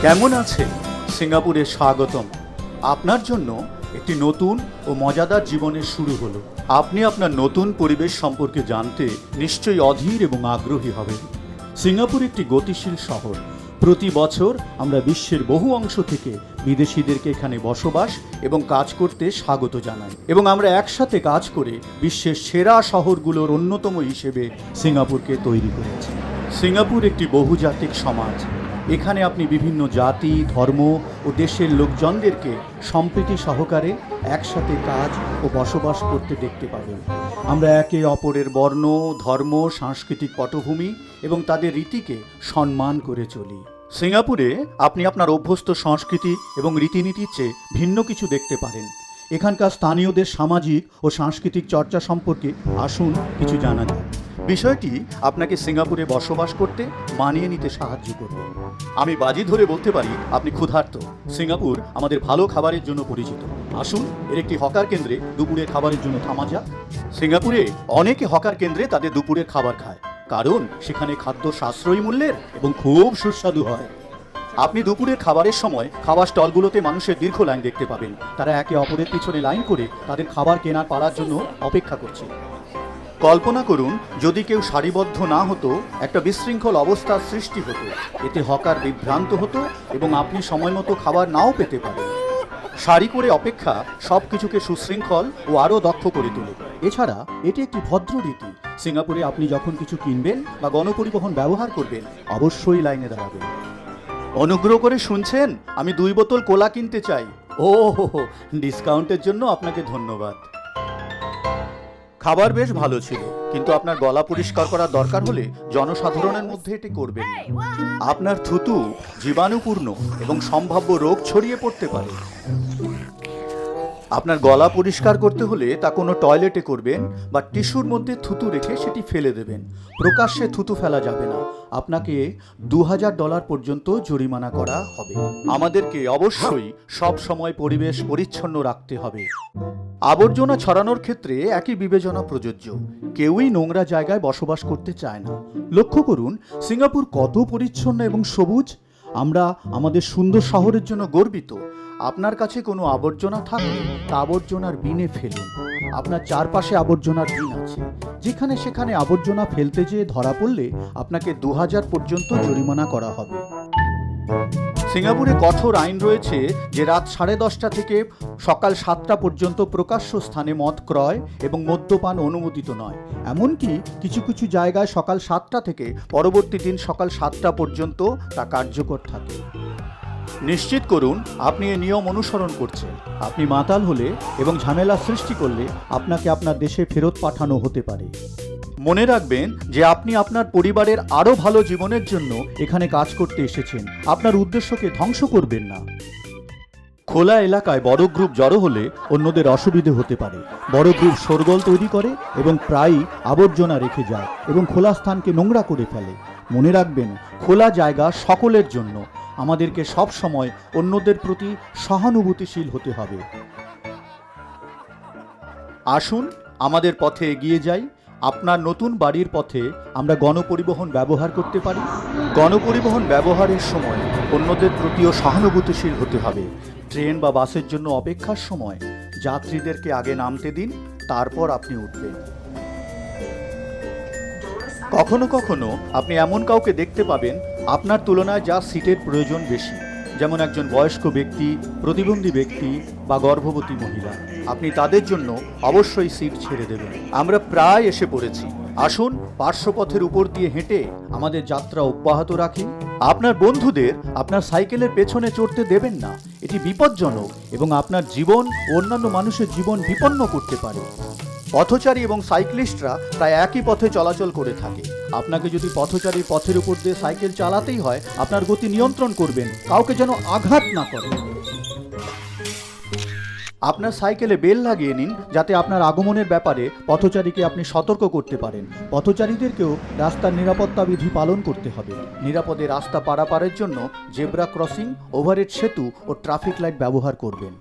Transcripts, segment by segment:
কেমন আছেন? সিঙ্গাপুরে স্বাগতম। আপনার জন্য একটি নতুন ও মজাদার জীবনের শুরু হলো। আপনি আপনার নতুন পরিবেশ সম্পর্কে জানতে নিশ্চয়ই অধীর এবং আগ্রহী হবেন। সিঙ্গাপুর একটি গতিশীল শহর। প্রতি বছর আমরা বিশ্বের বহু অংশ থেকে বিদেশিদেরকে এখানে বসবাস এবং কাজ করতে স্বাগত জানাই, এবং আমরা একসাথে কাজ করে বিশ্বের সেরা শহরগুলোর অন্যতম হিসেবে সিঙ্গাপুরকে তৈরি করেছি। সিঙ্গাপুর একটি বহুজাতিক সমাজ। এখানে আপনি বিভিন্ন জাতি, ধর্ম ও দেশের লোকজনদেরকে সম্প্রীতি সহকারে একসাথে কাজ ও বসবাস করতে দেখতে পাবেন। আমরা একে অপরের বর্ণ, ধর্ম, সাংস্কৃতিক পটভূমি এবং তাদের রীতিকে সম্মান করে চলি। সিঙ্গাপুরে আপনি আপনার অভ্যস্ত সংস্কৃতি এবং রীতিনীতির চেয়ে ভিন্ন কিছু দেখতে পারেন। এখানকার স্থানীয়দের সামাজিক ও সাংস্কৃতিক চর্চা সম্পর্কে আসুন কিছু জানা যায়। বিষয়টি আপনাকে সিঙ্গাপুরে বসবাস করতে মানিয়ে নিতে সাহায্য করবে। আমি বাজি ধরে বলতে পারি আপনি ক্ষুধার্ত। সিঙ্গাপুর আমাদের ভালো খাবারের জন্য পরিচিত। আসুন এর একটি হকার কেন্দ্রে দুপুরের খাবারের জন্য থামা যাক। সিঙ্গাপুরে অনেকে হকার কেন্দ্রে তাদের দুপুরের খাবার খায়, কারণ সেখানে খাদ্য সাশ্রয়ী মূল্যের এবং খুব সুস্বাদু হয়। আপনি দুপুরের খাবারের সময় খাবার স্টলগুলোতে মানুষের দীর্ঘ লাইন দেখতে পাবেন। তারা একে অপরের পিছনে লাইন করে তাদের খাবার কেনার পালার জন্য অপেক্ষা করছে। কল্পনা করুন যদি কেউ সারিবদ্ধ না হতো, একটা বিশৃঙ্খল অবস্থার সৃষ্টি হতো। এতে হকার বিভ্রান্ত হতো এবং আপনি সময় মতো খাবার নাও পেতে পারেন। সারি করে অপেক্ষা সব কিছুকে সুশৃঙ্খল ও আরও দক্ষ করে তোলে। এছাড়া এটি একটি ভদ্র রীতি। সিঙ্গাপুরে আপনি যখন কিছু কিনবেন বা গণপরিবহন ব্যবহার করবেন, অবশ্যই লাইনে দাঁড়াবেন। অনুগ্রহ করে শুনছেন? আমি 2 বোতল কোলা কিনতে চাই। ও ডিসকাউন্টের জন্য আপনাকে ধন্যবাদ। খাবার বেশ ভালো ছিল, কিন্তু আপনার গলা পরিষ্কার করার দরকার হলে জনসাধারণের মধ্যে এটি করবেন না। আপনার থুতু জীবাণুপূর্ণ এবং সম্ভাব্য রোগ ছড়িয়ে পড়তে পারে। আপনার গলা পরিষ্কার করতে হলে তা কোনো টয়লেটে করবেন বা টিস্যুর মধ্যে থুতু রেখে সেটি ফেলে দেবেন। প্রকাশ্যে থুতু ফেলা যাবে না। আপনাকে $2000 পর্যন্ত জরিমানা করা হবে। আমাদেরকে অবশ্যই সব সময় পরিবেশ পরিচ্ছন্ন রাখতে হবে। আবর্জনা ছড়ানোর ক্ষেত্রে একই বিবেচনা প্রযোজ্য। কেউই নোংরা জায়গায় বসবাস করতে চায় না। লক্ষ্য করুন সিঙ্গাপুর কত পরিচ্ছন্ন এবং সবুজ। আমরা আমাদের সুন্দর শহরের জন্য গর্বিত। আপনার কাছে কোনো আবর্জনা থাকলে তা আবর্জনার বিনে ফেলুন। আপনার চারপাশে আবর্জনার বিন আছে। যেখানে সেখানে আবর্জনা ফেলতে যেয়ে ধরা পড়লে আপনাকে 2000 পর্যন্ত জরিমানা করা হবে। সিঙ্গাপুরে কঠোর আইন রয়েছে যে রাত 10:30 থেকে সকাল 7টা পর্যন্ত প্রকাশ্য স্থানে মদ ক্রয় এবং মদ্যপান অনুমোদিত নয়। এমনকি কিছু কিছু জায়গায় সকাল 7টা থেকে পরবর্তী দিন সকাল 7টা পর্যন্ত তা কার্যকর থাকে। নিশ্চিত করুন আপনি এই নিয়ম অনুসরণ করছেন। আপনি মাতাল হলে এবং ঝামেলা সৃষ্টি করলে আপনাকে আপনার দেশে ফেরত পাঠানো হতে পারে। মনে রাখবেন যে আপনি আপনার পরিবারের আরও ভালো জীবনের জন্য এখানে কাজ করতে এসেছেন। আপনার উদ্দেশ্যকে ধ্বংস করবেন না। খোলা এলাকায় বড় গ্রুপ জড়ো হলে অন্যদের অসুবিধে হতে পারে। বড় গ্রুপ শোরগোল তৈরি করে এবং প্রায়ই আবর্জনা রেখে যায় এবং খোলা স্থানকে নোংরা করে ফেলে। মনে রাখবেন খোলা জায়গা সকলের জন্য। আমাদেরকে সব সময় অন্যদের প্রতি সহানুভূতিশীল হতে হবে। আসুন আমাদের পথে এগিয়ে যাই। আপনার নতুন বাড়ির পথে আমরা গণপরিবহন ব্যবহার করতে পারি। গণপরিবহন ব্যবহারের সময় অন্যদের প্রতিও সহানুভূতিশীল হতে হবে। ট্রেন বা বাসের জন্য অপেক্ষার সময় যাত্রীদেরকে আগে নামতে দিন, তারপর আপনি উঠবেন। কখনো কখনো আপনি এমন কাউকে দেখতে পাবেন আপনার তুলনায় যার সিটের প্রয়োজন বেশি, যেমন একজন বয়স্ক ব্যক্তি, প্রতিবন্ধী ব্যক্তি বা গর্ভবতী মহিলা। আপনি তাদের জন্য অবশ্যই সিট ছেড়ে দেবেন। আমরা প্রায় এসে পড়েছি। আসুন পার্শ্বপথের উপর দিয়ে হেঁটে আমাদের যাত্রা অব্যাহত রাখি। আপনার বন্ধুদের আপনার সাইকেলের পেছনে চড়তে দেবেন না। এটি বিপজ্জনক এবং আপনার জীবন ও অন্যান্য মানুষের জীবন বিপন্ন করতে পারে। পথচারী এবং সাইক্লিস্টরা প্রায় একই পথে চলাচল করে থাকে। আপনাকে যদি পথচারী পথের উপর দিয়ে সাইকেল চালাতেই হয়, আপনার গতি নিয়ন্ত্রণ করবেন, কাউকে যেন আঘাত না করে। আপনার সাইকেলে বেল লাগিয়ে নিন, যাতে আপনার আগমনের ব্যাপারে পথচারীকে আপনি সতর্ক করতে পারেন। পথচারীদেরকেও রাস্তার নিরাপত্তা বিধি পালন করতে হবে। নিরাপদে রাস্তা পারাপারের জন্য জেব্রা ক্রসিং, ওভারহেড সেতু ও ট্রাফিক লাইট ব্যবহার করবেন।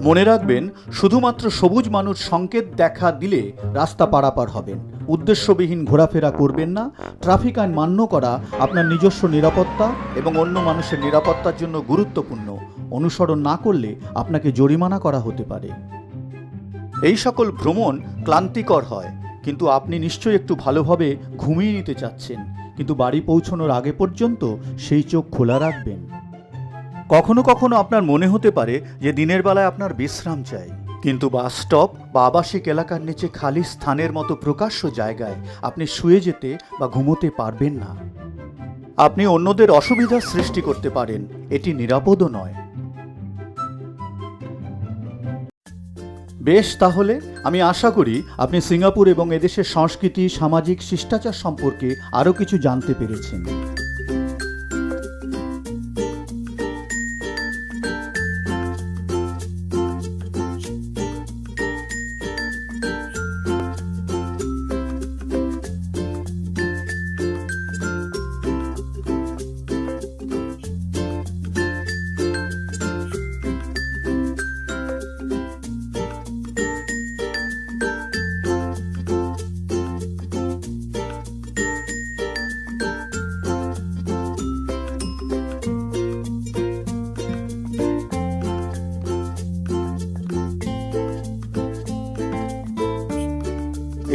মনে রাখবেন, শুধুমাত্র সবুজ মানুষ সংকেত দেখা দিলে রাস্তা পারাপার হবেন। উদ্দেশ্যবিহীন ঘোরাফেরা করবেন না। ট্রাফিক আইন মান্য করা আপনার নিজস্ব নিরাপত্তা এবং অন্য মানুষের নিরাপত্তার জন্য গুরুত্বপূর্ণ। অনুসরণ না করলে আপনাকে জরিমানা করা হতে পারে। এই সকল ভ্রমণ ক্লান্তিকর হয়, কিন্তু আপনি নিশ্চয়ই একটু ভালোভাবে ঘুমিয়ে নিতে চাচ্ছেন, কিন্তু বাড়ি পৌঁছানোর আগে পর্যন্ত সেই চোখ খোলা রাখবেন। কখনো কখনো আপনার মনে হতে পারে যে দিনের বেলায় আপনার বিশ্রাম চাই, কিন্তু বাস স্টপ বা আবাসিক এলাকার নিচে খালি স্থানের মতো প্রকাশ্য জায়গায় আপনি শুয়ে যেতে বা ঘুমোতে পারবেন না। আপনি অন্যদের অসুবিধার সৃষ্টি করতে পারেন, এটি নিরাপদও নয়। বেশ, তাহলে আমি আশা করি আপনি সিঙ্গাপুর এবং এদেশের সংস্কৃতি, সামাজিক শিষ্টাচার সম্পর্কে আরও কিছু জানতে পেরেছেন।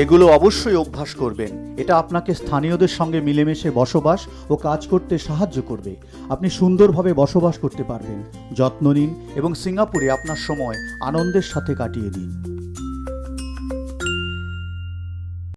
এগুলো অবশ্যই অভ্যাস করবেন। এটা আপনাকে স্থানীয়দের সঙ্গে মিলেমিশে বসবাস ও কাজ করতে সাহায্য করবে। আপনি সুন্দরভাবে বসবাস করতে পারবেন। যত্ন নিন এবং সিঙ্গাপুরে আপনার সময় আনন্দের সাথে কাটিয়ে দিন।